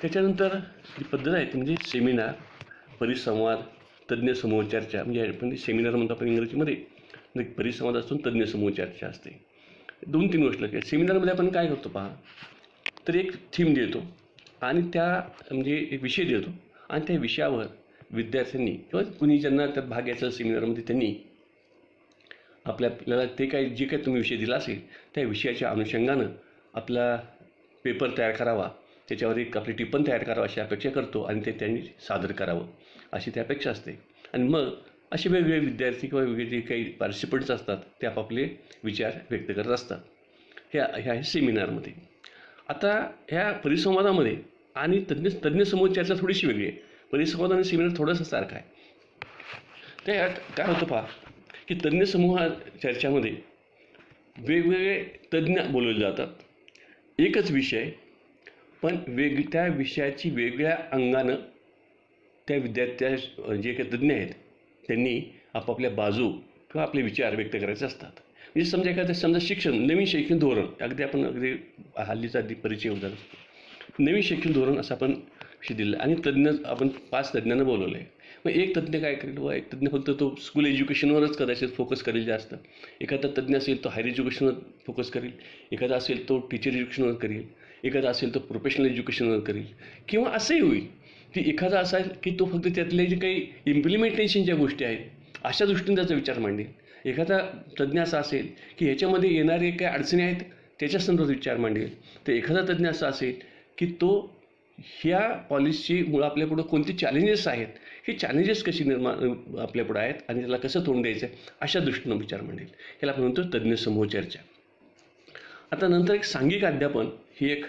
त्याच्यानंतर जी पद्धत आहे ती म्हणजे सेमिनार, परिसंवाद, तज्ज्ञ समूह चर्चा. म्हणजे सेमिनार म्हणतो आपण इंग्रजीमध्ये, परिसंवाद असतो, तज्ज्ञ समूह चर्चा असते. 2-3 गोष्टी लक्षात. सेमिनारमध्ये आपण काय करतो पहा, तर एक थीम देतो आणि त्या म्हणजे एक विषय देतो, आणि त्या विषयावर विद्यार्थ्यांनी किंवा कुणी ज्यांना त्यात भाग घ्यायचा सेमिनारमध्ये, त्यांनी आपल्याला ते काय जे काही तुम्ही विषय दिला असेल त्या विषयाच्या अनुषंगानं आपला पेपर तयार करावा, त्याच्यावर एक आपली टिप्पण तयार करावं अशी अपेक्षा करतो, आणि ते त्यांनी सादर करावं अशी ती अपेक्षा असते. आणि मग असे वेगवेगळे विद्यार्थी किंवा वेगळे जे काही पार्टिसिपंट्स असतात ते आपापले विचार व्यक्त करत असतात. ह्या आहे सेमिनारमध्ये. आता ह्या परिसंवादामध्ये आणि तज्ज्ञ समूह चर्चा थोडीशी वेगळी आहे. परिसंवाद आणि सेमिनार थोडंसं सारखं आहे. त्यात काय होतं पहा, की तज्ज्ञ समूह चर्चामध्ये वेगवेगळे तज्ज्ञ बोलवले जातात. एकच विषय, पण त्या विषयाची वेगळ्या अंगानं त्या जे काही तज्ज्ञ आहेत त्यांनी आपापल्या बाजू किंवा आपले विचार व्यक्त करायचे असतात. म्हणजे समजा शिक्षण, नवीन शैक्षणिक धोरण, अगदी हल्लीचा परिचय होता, नवीन शैक्षणिक धोरण असं आपण विषय दिलं, आणि आपण 5 तज्ज्ञांना बोलवलं आहे. मग एक तज्ज्ञ काय करेल, व एक तज्ज्ञ फक्त तो स्कूल एज्युकेशनवरच कदाचित फोकस करेल जास्त, एखादा तज्ज्ञ असेल तो हायर एज्युकेशनवर फोकस करेल, एखादा असेल तो टीचर एज्युकेशनवर करेल, एखादा असेल तो प्रोफेशनल एज्युकेशनवर करेल, किंवा असंही होईल की एखादा असेल की तो फक्त त्यातले जे काही इम्प्लिमेंटेशनच्या गोष्टी आहेत अशा दृष्टीने त्याचा विचार मांडेल. एखादा तज्ज्ञ असा असेल की ह्याच्यामध्ये येणारे काही अडचणी आहेत त्याच्या संदर्भात विचार मांडेल. तर एखादा तज्ज्ञ असा असेल की तो ह्या पॉलिसीमुळं आपल्यापुढं कोणते चॅलेंजेस आहेत, हे चॅलेंजेस कशी निर्माण आपल्यापुढं आहेत आणि त्याला कसं तोंड द्यायचं आहे अशा दृष्टीनं विचार मांडेल. ह्याला आपण म्हणतो तज्ज्ञ समूह चर्चा. आता नंतर एक सांघिक अध्यापन ही एक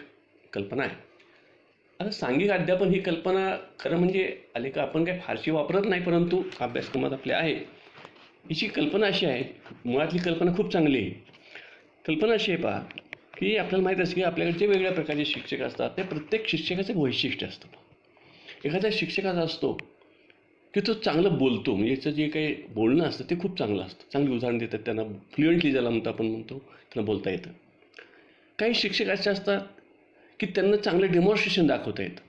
कल्पना आहे. आता सांघिक अध्यापन ही कल्पना खरं म्हणजे आले का आपण काय फारशी वापरत नाही, परंतु अभ्यासक्रमात आपल्या आहे. हिची कल्पना अशी आहे, मुळातली कल्पना खूप चांगली आहे. कल्पना अशी आहे पहा, की आपल्याला माहीत असतं की आपल्याकडे जे वेगळ्या प्रकारचे शिक्षक असतात त्या प्रत्येक शिक्षकाचं एक वैशिष्ट्य असतं. एखाद्या शिक्षकाचा असतो की तो चांगलं बोलतो, म्हणजे याचं जे काही बोलणं असतं ते खूप चांगलं असतं, चांगली उदाहरण देतात, त्यांना फ्लुएंटली ज्याला आपण म्हणतो त्यांना बोलता येतं. काही शिक्षक असे असतात की त्यांना चांगलं डेमॉन्स्ट्रेशन दाखवता येतं.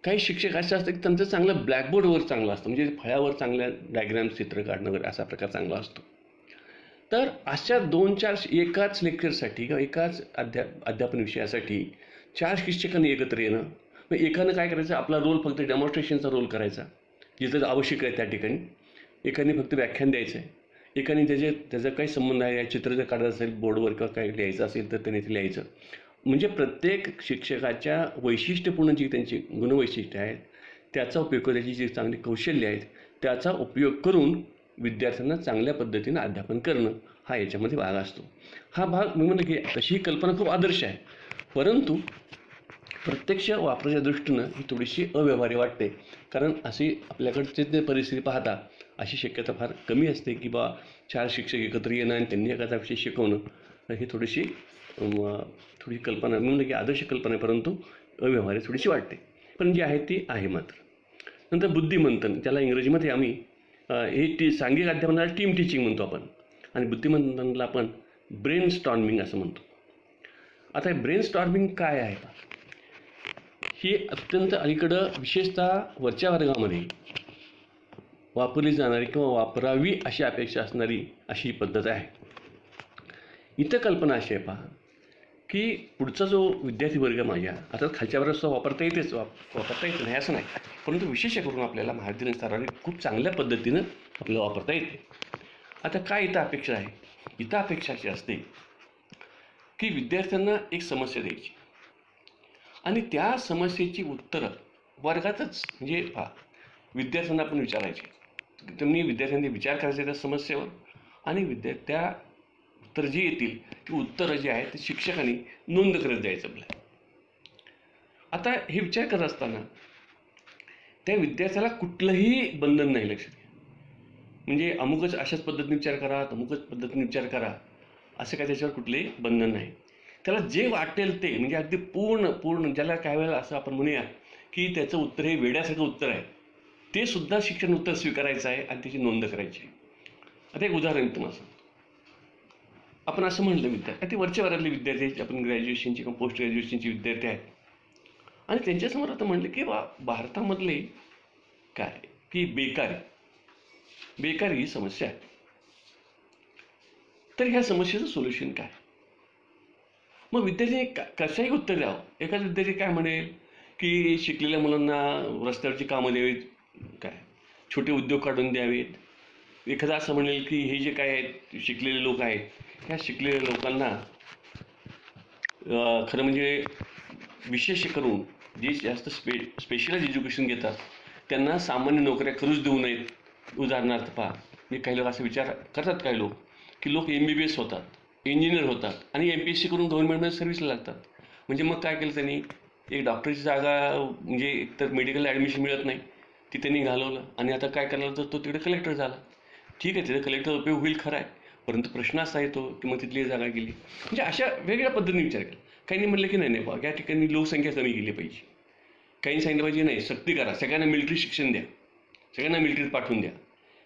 काही शिक्षक असे असतात की त्यांचं चांगलं ब्लॅकबोर्डवर चांगलं असतं, म्हणजे फळ्यावर चांगल्या डायग्राम्स चित्र काढणं वगैरे असा प्रकार चांगला असतो. तर अशा 2-4 एकाच लेक्चरसाठी किंवा एकाच अध्यापन विषयासाठी 4 शिक्षकांनी एकत्र येणं, मग एकानं काय करायचं, आपला रोल फक्त डेमॉन्स्ट्रेशनचा रोल करायचा जिथं आवश्यक आहे त्या ठिकाणी, एकाने फक्त व्याख्यान द्यायचं आहे, एकाने त्याचा काही संबंध आहे, या चित्र जर काढायचं असेल बोर्डवर किंवा काही लिहायचं असेल तर त्याने ते लिहायचं. म्हणजे प्रत्येक शिक्षकाच्या वैशिष्ट्यपूर्ण जी त्यांची गुणवैशिष्ट्ये आहेत त्याचा उपयोग करून, त्याची जी चांगली कौशल्य आहेत त्याचा उपयोग करून विद्यार्थ्यांना चांगल्या पद्धतीनं अध्यापन करणं हा याच्यामध्ये भाग असतो. हा भाग मी म्हणलं की तशी ही कल्पना खूप आदर्श आहे, परंतु प्रत्यक्ष वापराच्या दृष्टीनं ही थोडीशी अव्यवहार्य वाटते. कारण अशी आपल्याकडचे परिस्थिती पाहता अशी शक्यता फार कमी असते की 4 शिक्षक एकत्र येणं आणि त्यांनी एखादा विषय शिकवणं, ही थोडीशी थोडी कल्पना म्हणलं की आदर्श कल्पना आहे, परंतु अव्यवहारी थोडीशी वाटते, पण जी आहे ती आहे मात्र. नंतर बुद्धिमंथन, त्याला इंग्रजीमध्ये आम्ही हे सांघिक अध्यापनाला टीम टीचिंग म्हणतो आपण, आणि बुद्धिमंथनला आपण ब्रेन स्टॉर्मिंग असं म्हणतो. आता हे ब्रेन स्टॉर्मिंग काय आहे? ही अत्यंत अलीकडं विशेषतः वरच्या वर्गामध्ये वापरली जाणारी किंवा वापरावी अशी अपेक्षा असणारी अशी पद्धत आहे. इथं कल्पना अशी आहे पहा, की पुढचा जो विद्यार्थी वर्ग माझ्या आता खालच्या वर्गाचा वापरता येतेच, वापरता येत नाही असं नाही, परंतु विशेष करून आपल्याला महाविद्यालयीन स्तरावर खूप चांगल्या पद्धतीनं आपल्याला वापरता येते. आता काय इथं अपेक्षा आहे? इथं अपेक्षा अशी असते की विद्यार्थ्यांना एक समस्या द्यायची आणि त्या समस्येची उत्तरं वर्गातच म्हणजे पहा विद्यार्थ्यांना आपण विचारायचे. त्यांनी विद्यार्थ्यांनी विचार करायचे त्या समस्येवर आणि त्या उत्तर जी येतील ती उत्तरं जी आहेत ते शिक्षकांनी नोंद करत द्यायचं आपल्याला. आता हे विचार करत असताना त्या विद्यार्थ्याला कुठलंही बंधन नाही लक्षात घ्या. म्हणजे अमुकच अशाच पद्धतीने विचार करा, अमुकच पद्धतीने विचार करा असं काय त्याच्यावर कुठलेही बंधन नाही. त्याला जे वाटेल ते म्हणजे अगदी पूर्ण ज्याला काय वेळेला असं आपण म्हणूया की त्याचं उत्तर हे वेड्यासारखं उत्तर आहे, ते सुद्धा शिक्षण उत्तर स्वीकारायचं आहे आणि त्याची नोंद करायची आहे. आता एक उदाहरण तुम्हाला सांगतो. आपण असं म्हणलं विद्यार्थी, ते वरच्या वर्गातले विद्यार्थी आपण ग्रॅज्युएशनची किंवा पोस्ट ग्रॅज्युएशनचे विद्यार्थी आहेत आणि त्यांच्यासमोर आता म्हणलं की भारतामधले काय की बेकारी ही समस्या आहे. तर ह्या समस्येचं सोल्युशन काय? मग विद्यार्थ्यांनी कशाही उत्तर द्यावं. एखादा विद्यार्थी काय म्हणेल की शिकलेल्या मुलांना रस्त्यावरची कामं द्यावीत, काय छोटे उद्योग काढून द्यावेत. एखादा असं म्हणेल की हे जे काय आहेत शिकलेले लोक आहेत, ह्या शिकलेल्या लोकांना खरं म्हणजे विशेष करून जे जास्त स्पेशलाइज एज्युकेशन घेतात त्यांना सामान्य नोकऱ्या करूच देऊ नयेत. उदाहरणार्थ पहा, मी काही लोक असा विचार करतात, काही लोक की लोक MBBS होतात, इंजिनियर होतात आणि MPSC करून गव्हर्नमेंटमध्ये सर्व्हिसला लागतात. म्हणजे मग काय केलं त्यांनी, एक डॉक्टरची जागा म्हणजे एकतर मेडिकल ॲडमिशन मिळत नाही ती त्यांनी घालवलं आणि आता काय करणार तर तो तिकडे कलेक्टर झाला. ठीक आहे, तिथे कलेक्टर उपयोग होईल खरं आहे, परंतु प्रश्न असा येतो की मग तिथली जागा गेली. म्हणजे अशा वेगळ्या पद्धतीने विचार केला. काहींनी म्हटलं की नाही बा या ठिकाणी लोकसंख्या कमी केली पाहिजे. काहींनी सांगितलं पाहिजे नाही सक्ती करा, सगळ्यांना मिलिटरी शिक्षण द्या, सगळ्यांना मिलिटरीत पाठवून द्या.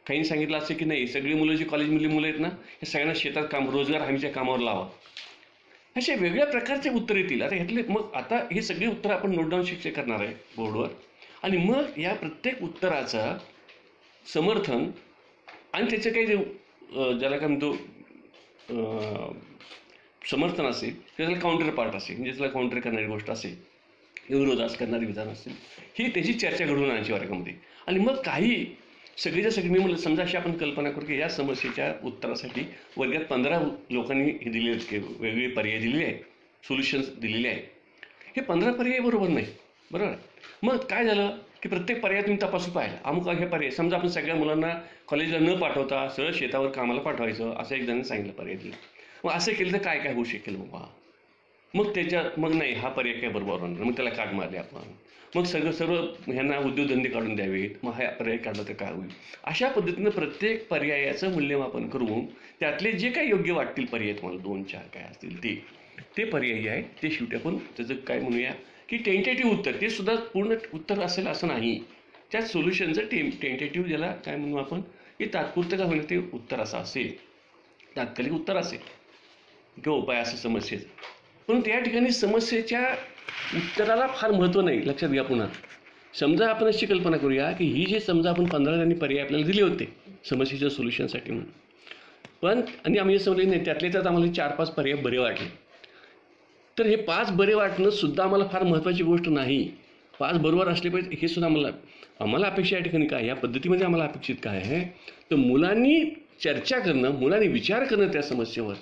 काहींनी सांगितलं असं की नाही सगळी मुलं जी कॉलेजमधली मुलं आहेत ना हे सगळ्यांना शेतात काम रोजगार हमीच्या कामावर लावा. अशा वेगळ्या प्रकारचे उत्तर येतील. आता ह्यातले मग आता हे सगळे उत्तर आपण नोट डाऊन शिक्षक करणार आहे बोर्डवर आणि मग या प्रत्येक उत्तराचं समर्थन आणि त्याचं काही जे ज्याला काय म्हणतो समर्थन असेल त्याला काउंटर पार्ट असेल, म्हणजे त्याला काउंटर करणारी गोष्ट असेल, विरोधास करणारी विधान असेल, ही त्याची चर्चा घडवून आणायची वर्गामध्ये. आणि मग काही सगळीच्या सगळी मी म्हणलं समजा अशी आपण कल्पना करू की या समस्येच्या उत्तरासाठी वर्गात 15 लोकांनी हे दिले वेगवेगळे पर्याय दिलेले आहेत, सोल्युशन्स दिलेले आहेत. हे 15 पर्याय बरोबर नाही, बरोबर आहे. मग काय झालं की प्रत्येक पर्याय तुम्ही तपासून पाहिला. अमुक हे पर्याय समजा आपण सगळ्या मुलांना कॉलेजला न पाठवता सरळ शेतावर कामाला पाठवायचं असं एक जणांनी सांगितलं पर्याय दिला. मग असं केलं तर काय काय होऊ शकेल मग त्याच्यात मग नाही हा पर्याय काय बरोबर होणार, मग त्याला काढ मारले आपण. मग सर्व ह्यांना उद्योगधंदे काढून द्यावेत, मग हा पर्याय काढला तर काय होईल. अशा पद्धतीनं प्रत्येक पर्यायाचं मूल्यमापन करून त्यातले जे काही योग्य वाटतील पर्याय तुम्हाला 2-4 काय असतील ते पर्यायी आहेत ते शेवटी आपण त्याचं काय म्हणूया की टेंटेटिव्ह उत्तर, ते सुद्धा पूर्ण उत्तर असेल असं नाही. त्या सोल्युशनचं टेंटेटिव्ह ज्याला काय म्हणू आपण की तात्पुरतं का होईल ते उत्तर असं असेल, तात्कालिक उत्तर असेल किंवा उपाय असं समस्येचं. पण त्या ठिकाणी समस्येच्या उत्तराला फार महत्त्व नाही. लक्षात घ्या. पुन्हा समजा आपण अशी कल्पना करूया की ही जे समजा आपण 15 जणांनी पर्याय आपल्याला दिले होते समस्येच्या सोल्युशनसाठी म्हणून, पण आणि आम्ही हे समजले नाही त्यातले त्यात आम्हाला 4-5 पर्याय बरे वाटले. तर हे 5 बरे वाटणं सुद्धा आम्हाला फार महत्त्वाची गोष्ट नाही. 5 बरोबर असले पाहिजे हे सुद्धा आम्हाला अपेक्षा या ठिकाणी काय, या पद्धतीमध्ये आम्हाला अपेक्षित काय आहे तर मुलांनी चर्चा करणं, मुलांनी विचार करणं त्या समस्येवर,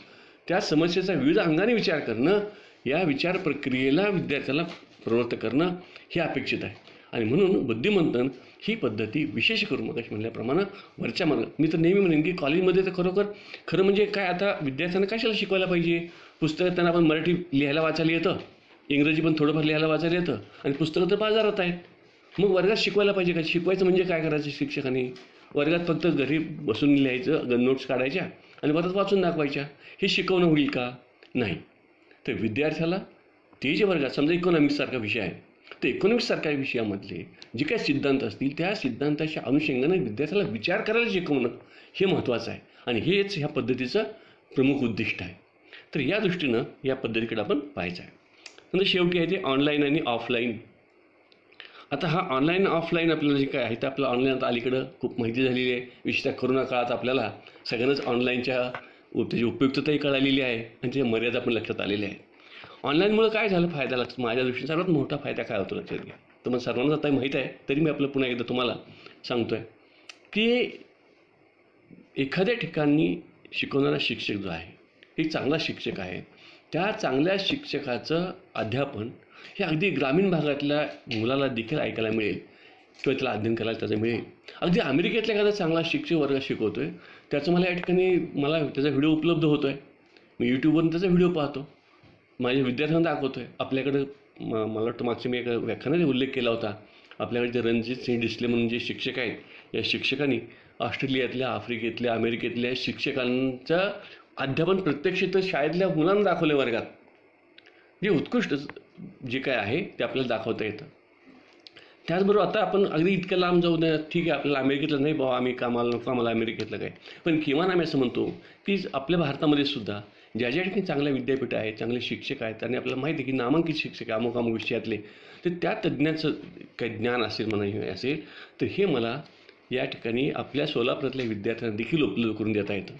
त्या समस्येचा विविध अंगाने विचार करणं, या विचार प्रक्रियेला विद्यार्थ्याला प्रवृत्त करणं हे अपेक्षित आहे. आणि म्हणून बुद्धिमंथन ही पद्धती विशेष करून मग म्हणल्याप्रमाणे वरच्या मार्ग मी तर नेहमी म्हणेन की कॉलेजमध्ये तर खरं म्हणजे काय आता विद्यार्थ्यांना कशाला शिकवायला पाहिजे. पुस्तकं त्यांना आपण मराठी लिहायला वाचायला येतं, इंग्रजी पण थोडंफार लिहायला वाचायला येतं आणि पुस्तकं तर बाजारात आहेत. मग वर्गात शिकवायला पाहिजे का? शिकवायचं म्हणजे काय करायचं शिक्षकांनी? वर्गात फक्त घरी बसून लिहायचं, नोट्स काढायच्या आणि परत वाचून दाखवायच्या, हे शिकवणं होईल का? नाही. तर विद्यार्थ्याला ते जे वर्गात समजा इकॉनॉमिक्ससारखा विषय आहे, तर इकॉनॉमिक्ससारख्या विषयामधले जे काही सिद्धांत असतील त्या सिद्धांताच्या अनुषंगाने विद्यार्थ्याला विचार करायला शिकवणं हे महत्त्वाचं आहे आणि हेच ह्या पद्धतीचं प्रमुख उद्दिष्ट आहे. तर या दृष्टीनं या पद्धतीकडे आपण पाहायचं आहे. नंतर शेवटी आहे ते ऑनलाईन आणि ऑफलाईन. आता हा ऑनलाईन ऑफलाईन आपल्याला जे काय आहे ते आपलं ऑनलाईन आता अलीकडं खूप माहिती झालेली आहे. विशेषतः कोरोना काळात आपल्याला सगळ्यांनाच ऑनलाईनच्या त्याची उपयुक्तताही कळालेली आहे आणि त्याची मर्यादा पण लक्षात आलेली आहे. ऑनलाईनमुळे काय झालं फायदा माझ्या दृष्टीने सर्वात मोठा फायदा काय होतो लक्षात घ्या. तर मग सर्वांना आता माहीत आहे तरी मी आपलं पुन्हा एकदा तुम्हाला सांगतो आहे की एखाद्या ठिकाणी शिकवणारा शिक्षक जो आहे एक चांगला शिक्षक आहे, त्या चांगल्या शिक्षकाचं अध्यापन हे अगदी ग्रामीण भागातल्या मुलाला देखील ऐकायला मिळेल किंवा त्याला अध्ययन करायला त्याचं मिळेल. अगदी अमेरिकेतला एखादा चांगला शिक्षक वर्ग शिकवतो आहे त्याचं मला या ठिकाणी त्याचा व्हिडिओ उपलब्ध होतो आहे. मी यूट्यूबवरून त्याचा व्हिडिओ पाहतो, माझ्या विद्यार्थ्यांना दाखवतो आहे. आपल्याकडं मला वाटतं मागच्या मी एका व्याख्यानाने उल्लेख केला होता, आपल्याकडे जे रणजित सिंह डिसले म्हणून जे शिक्षक आहेत या शिक्षकांनी ऑस्ट्रेलियातल्या, आफ्रिकेतल्या, अमेरिकेतल्या शिक्षकांचं अध्यापन प्रत्यक्ष तर शाळेतल्या मुलांना दाखवले वर्गात, जे उत्कृष्ट जे काय आहे ते आपल्याला दाखवता येतं. त्याचबरोबर आता आपण अगदी इतकं लांब जाऊ नये, ठीक आहे आपल्याला अमेरिकेतलं नाही बाबा आम्ही कामाला नको आम्हाला अमेरिकेतलं काय, पण किमान आम्ही असं म्हणतो की आपल्या भारतामध्ये सुद्धा ज्या ज्या ठिकाणी चांगल्या विद्यापीठ आहेत, चांगले शिक्षक आहेत आणि आपल्याला माहिती आहे की नामांकित शिक्षक आहे अमुक अमुक विषयातले, तर त्या तज्ज्ञांचं काही ज्ञान असेल म्हणा असेल तर हे मला या ठिकाणी आपल्या सोलापुरातल्या विद्यार्थ्यांना देखील उपलब्ध करून देता येतं.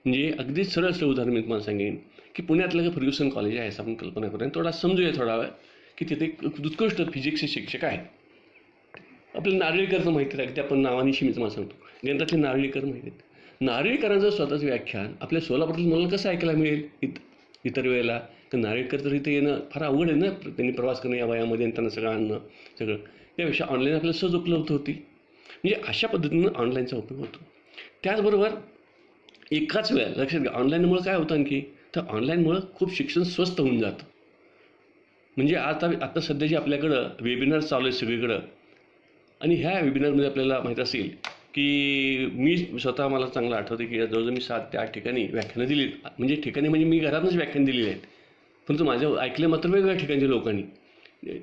म्हणजे अगदी सरळ उदाहरण मी तुम्हाला सांगेन की पुण्यातलं फर्ग्युसन कॉलेज आहे असं आपण कल्पना करूया, थोडा समजूया थोडा वेळ की तिथे उत्कृष्ट फिजिक्सचे शिक्षक आहेत. आपल्याला नारळीकरचं माहिती आहे, ते आपण नावानिशी मी तुम्हाला सांगतो, गणितातले नारळीकर माहिती आहेत. नारळीकरांचं स्वतःचं व्याख्यान आपल्या सोलापुरातील मुलांना कसं ऐकायला मिळेल इतर वेळेला, तर नारळीकर तर इथे येणं फार अवघड आहे ना, त्यांनी प्रवास करणं या वयामध्ये आणि त्यांना सगळं आणणं सगळं, त्यापेक्षा ऑनलाईन आपल्याला सहज उपलब्ध होती. म्हणजे अशा पद्धतीनं ऑनलाईनचा उपयोग होतो. त्याचबरोबर एकाच वेळेला लक्षात घ्या ऑनलाईनमुळे काय होतं आणखी, तर ऑनलाईनमुळं खूप शिक्षण स्वस्त होऊन जातं. म्हणजे आता सध्या जे आपल्याकडं वेबिनार चालू आहे सगळीकडं, आणि ह्या वेबिनारमध्ये आपल्याला माहीत असेल की मी स्वतः मला चांगलं आठवतं की जवळजवळ मी 7 ते 8 ठिकाणी व्याख्यानं दिली, म्हणजे मी घरातूनच व्याख्यान दिलेली आहेत, परंतु माझं ऐकलं मात्र वेगवेगळ्या ठिकाणच्या लोकांनी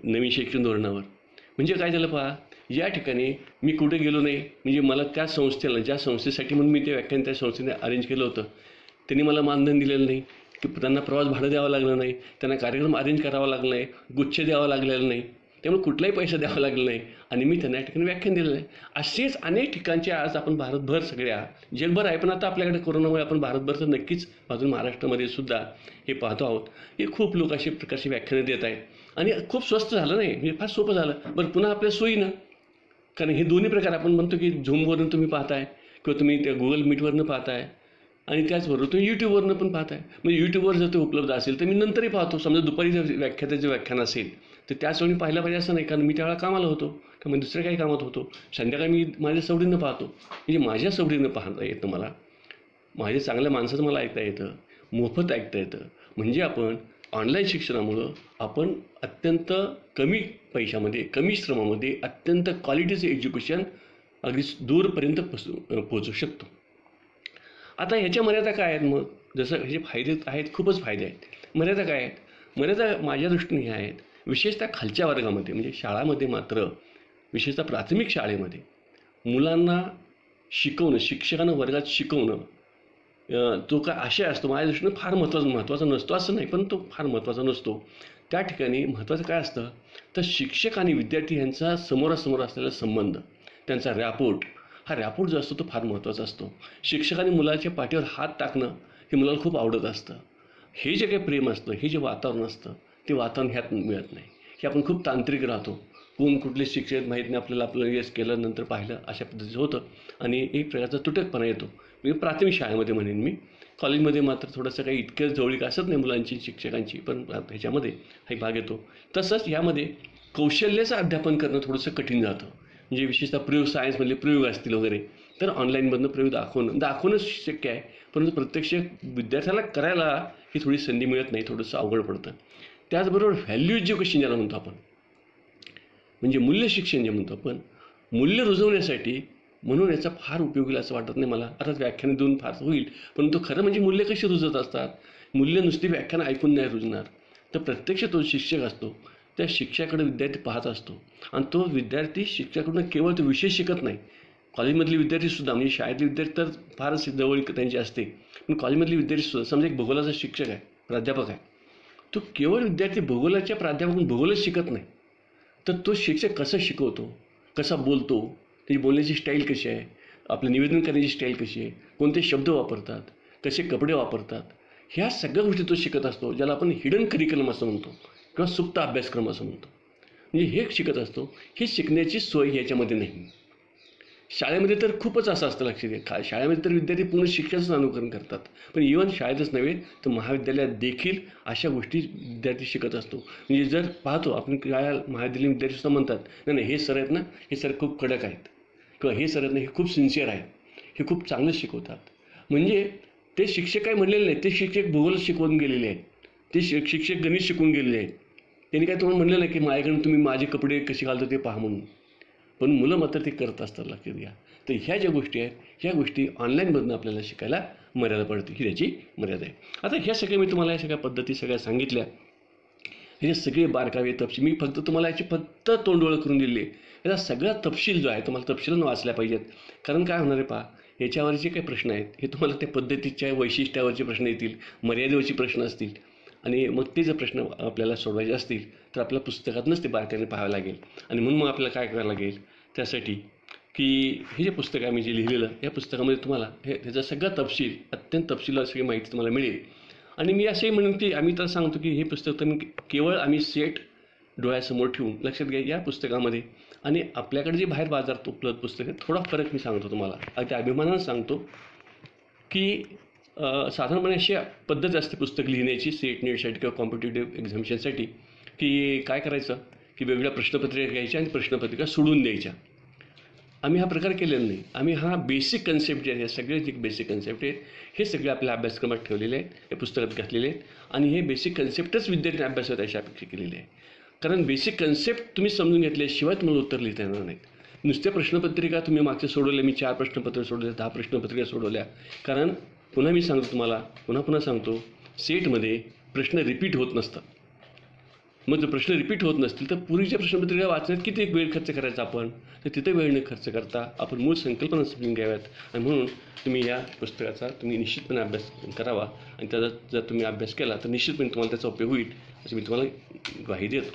नवीन शैक्षणिक धोरणावर. म्हणजे काय झालं पहा, या ठिकाणी मी कुठे गेलो नाही, म्हणजे मला त्या संस्थेला ज्या संस्थेसाठी म्हणून मी ते व्याख्यान त्या संस्थेने अरेंज केलं होतं त्यांनी मला मानधन दिलेलं नाही, की त्यांना प्रवास भाडं द्यावं लागलं नाही, त्यांना कार्यक्रम अरेंज करावा लागला नाही, गुच्छ द्यावा लागलेला नाही, त्यामुळे कुठलाही पैसा द्यावा लागला नाही आणि मी त्यांना या ठिकाणी व्याख्यान दिलेलं आहे. असेच अनेक ठिकाणचे आज आपण भारतभर सगळ्या जगभर आहे, पण आता आपल्याकडे कोरोनामुळे आपण भारतभर तर नक्कीच अजून महाराष्ट्रामध्ये सुद्धा हे पाहतो आहोत की खूप लोक अशा प्रकारची व्याख्यानं देत आहेत आणि खूप स्वस्त झालं नाही, म्हणजे फार सोपं झालं. बरं पुन्हा आपल्या सोयीनं, कारण हे दोन्ही प्रकार आपण म्हणतो की झूमवरून तुम्ही पाहताय किंवा तुम्ही त्या गुगल मीटवरनं पाहताय आणि त्याचबरोबर तुम्ही यूट्यूबवरनं पण पाहताय. म्हणजे यूट्यूबवर जर ते उपलब्ध असेल तर मी नंतरही पाहतो, समजा दुपारी जर व्याख्यान असेल तर त्याच वेळी पाहिलं पाहिजे असं नाही, कारण मी त्यावेळेला कामाला होतो किंवा मी दुसऱ्या काही कामात होतो, संध्याकाळी मी माझ्या सवडीनं पाहतो. म्हणजे माझ्या सवडीनं पाहता येतं, मला माझ्या चांगल्या माणसाचं मला ऐकता येतं, मोफत ऐकता येतं. म्हणजे आपण ऑनलाईन शिक्षणामुळं आपण अत्यंत कमी पैशामध्ये कमी श्रमामध्ये अत्यंत क्वालिटीचं एज्युकेशन अगदी दूरपर्यंत पोहोचू शकतो. आता ह्याच्या मर्यादा काय आहेत, मग जसं ह्याचे फायदे आहेत, खूपच फायदे आहेत, मर्यादा काय आहेत, मर्यादा माझ्या दृष्टीने ह्या आहेत. विशेषतः खालच्या वर्गामध्ये म्हणजे शाळामध्ये मात्र विशेषतः प्राथमिक शाळेमध्ये मुलांना शिकवणं, शिक्षकांना वर्गात शिकवणं तो काय आशय असतो माझ्या दृष्टीनं फार महत्त्वाचा नसतो असं नाही, पण तो फार महत्त्वाचा नसतो. त्या ठिकाणी महत्त्वाचं काय असतं तर शिक्षक आणि विद्यार्थी यांचा समोरासमोर असलेला संबंध, त्यांचा रॅपोर्ट, हा रॅपोर्ट जो असतो तो फार महत्त्वाचा असतो. शिक्षकांनी मुलाच्या पाठीवर हात टाकणं हे मुलाला खूप आवडत असतं. हे जे काही प्रेम असतं, हे जे वातावरण असतं ते वातावरण ह्यात मिळत नाही. हे आपण खूप तांत्रिक राहतो, कोण कुठले शिक्षक माहीत नाही आपल्याला, आपलं यश केलं नंतर पाहिलं अशा पद्धतीचं होतं आणि एक प्रकारचा तुटकपणा येतो. म्हणजे प्राथमिक शाळेमध्ये म्हणेन मी, कॉलेजमध्ये मात्र थोडंसं काही इतकं जवळीक असत नाही मुलांची शिक्षकांची, पण ह्याच्यामध्ये हा भाग येतो. तसंच यामध्ये कौशल्याचं अध्यापन करणं थोडंसं कठीण जातं. म्हणजे विशेषतः प्रयोग सायन्समधले प्रयोग असतील वगैरे तर ऑनलाईनमधनं प्रयोग दाखवणं शक्य आहे, परंतु प्रत्यक्ष विद्यार्थ्याला करायला ही थोडी संधी मिळत नाही, थोडंसं अवघड पडतं. त्याचबरोबर व्हॅल्यू एज्युकेशन ज्याला म्हणतो आपण, म्हणजे मूल्य शिक्षण जे म्हणतो आपण, मूल्य रुजवण्यासाठी म्हणून याचा फार उपयोग होईल असं वाटत नाही मला. आता व्याख्यान देऊन फार होईल, परंतु खरं म्हणजे मूल्य कशी रुजत असतात, मूल्य नुसती व्याख्यानं ऐकून नाही रुजणार, तर प्रत्यक्ष तो शिक्षक असतो, त्या शिक्षकाकडे विद्यार्थी पाहत असतो आणि तो विद्यार्थी शिक्षकाकडून केवळ तो विषय शिकत नाही. कॉलेजमधले विद्यार्थीसुद्धा, म्हणजे शाळेतले विद्यार्थी तर फारच जवळ त्यांची असते, पण कॉलेजमधले विद्यार्थीसुद्धा, समजा एक भूगोलाचा शिक्षक आहे, प्राध्यापक आहे, तो केवळ विद्यार्थी भूगोलाच्या प्राध्यापकाकडून भूगोलच शिकत नाही, तर तो शिक्षक कसं शिकवतो, कसा बोलतो, त्याची बोलण्याची स्टाईल कशी आहे, आपलं निवेदन करण्याची स्टाईल कशी आहे, कोणते शब्द वापरतात, कसे कपडे वापरतात, ह्या सगळ्या गोष्टी तो शिकत असतो, ज्याला आपण हिडन करिक्युलम असं म्हणतो किंवा सुप्त अभ्यासक्रम असं म्हणतो. म्हणजे हे शिकत असतो. ही शिकण्याची सोय ह्याच्यामध्ये नाही. शाळेमध्ये तर खूपच असं असतं, लक्ष द्या, शाळेमध्ये तर विद्यार्थी पूर्ण शिक्षणाचं अनुकरण करतात, पण इव्हन शाळेतच नव्हे तर महाविद्यालयात देखील अशा गोष्टी विद्यार्थी शिकत असतो. म्हणजे जर पाहतो आपण काय, महाविद्यालयीन विद्यार्थीसुद्धा म्हणतात, नाही नाही हे सर आहेत ना, हे सर खूप कडक आहेत, किंवा हे सर आहेत ना, हे खूप सिन्सिअर आहेत, हे खूप चांगलं शिकवतात. म्हणजे ते शिक्षक काय म्हणलेले नाही, ते शिक्षक भूगोल शिकवून गेलेले आहेत, ते शिक्षक गणित शिकून गेलेले आहेत. त्यांनी काय तुम्हाला म्हणलं नाही की माझ्याकडून तुम्ही माझे कपडे कसे घालतो ते पहा म्हणून, पण मुलं मात्र ते करत असतात, लक्षात घ्या. तर ह्या ज्या गोष्टी आहेत, ह्या गोष्टी ऑनलाईनमधून आपल्याला शिकायला मर्यादा पडते, ही त्याची मर्यादा आहे. आता ह्या सगळ्या मी तुम्हाला या सगळ्या पद्धती सगळ्या सांगितल्या, हे सगळे बारकावे तपशील मी फक्त तुम्हाला याची फक्त तोंडओळख करून दिली आहे. याचा सगळा तपशील जो आहे तुम्हाला तपशीलानं वाचल्या पाहिजेत. कारण काय होणार आहे पहा, याच्यावरचे काही प्रश्न आहेत हे तुम्हाला त्या पद्धतीच्या वैशिष्ट्यावरचे प्रश्न येतील, मर्यादेवरचे प्रश्न असतील, आणि मग ते जर प्रश्न आपल्याला सोडवायचे असतील तर आपल्या पुस्तकातूनच ते बारकाईने पाहावं लागेल. आणि म्हणून मग आपल्याला काय करावं लागेल त्यासाठी, की हे जे पुस्तक आहे मी जे लिहिलेलं, या पुस्तकामध्ये तुम्हाला त्याचा सगळा तपशील, अत्यंत तपशीलवार सगळी माहिती तुम्हाला मिळेल. आणि मी असंही म्हणून की आम्ही तर सांगतो की हे पुस्तक तर केवळ आम्ही सेट डोळ्यासमोर ठेवून, लक्षात घ्या, या पुस्तकामध्ये आणि आपल्याकडे जे बाहेर बाजारात उपलब्ध पुस्तक आहे थोडा फरक मी सांगतो तुम्हाला, अगदी अभिमानानं सांगतो की साधारणपणे अशी पद्धत असते पुस्तक लिहिण्याची सेट नेटसाठी किंवा कॉम्पिटेटिव्ह एक्झामिनेशनसाठी, की काय करायचं की वेगवेगळ्या प्रश्नपत्रिका घ्यायच्या आणि प्रश्नपत्रिका सोडून द्यायच्या. आम्ही हा प्रकार केलेला नाही. आम्ही हा बेसिक कन्सेप्ट जे आहे, सगळे जे बेसिक कन्सेप्ट आहेत हे सगळे आपल्या अभ्यासक्रमात ठेवलेले आहेत, हे पुस्तकात घातलेले आहेत, आणि हे बेसिक कन्सेप्टच विद्यार्थ्यांनी अभ्यासात अशी अपेक्षा केलेली आहे. कारण बेसिक कन्सेप्ट तुम्ही समजून घेतल्याशिवाय तुम्हाला उत्तर लिहिता येणार नाहीत. नुसत्या प्रश्नपत्रिका तुम्ही मागच्या सोडवल्या, मी 4 प्रश्नपत्र सोडवल्या, 10 प्रश्नपत्रिका सोडवल्या, कारण पुन्हा मी सांगतो तुम्हाला, पुन्हा सांगतो, सेटमध्ये प्रश्न रिपीट होत नसतात. मग जर प्रश्न रिपीट होत नसतील तर पूर्वीच्या प्रश्नपत्रिका वाचण्यात किती वेळ खर्च करायचा आपण, तर तिथे वेळ न खर्च करता आपण मूळ संकल्पना समजून घ्याव्यात. आणि म्हणून तुम्ही या पुस्तकाचा तुम्ही निश्चितपणे अभ्यास करावा, आणि त्याचा जर तुम्ही अभ्यास केला तर निश्चितपणे तुम्हाला त्याचा उपयोग होईल, असं मी तुम्हाला ग्वाही देतो.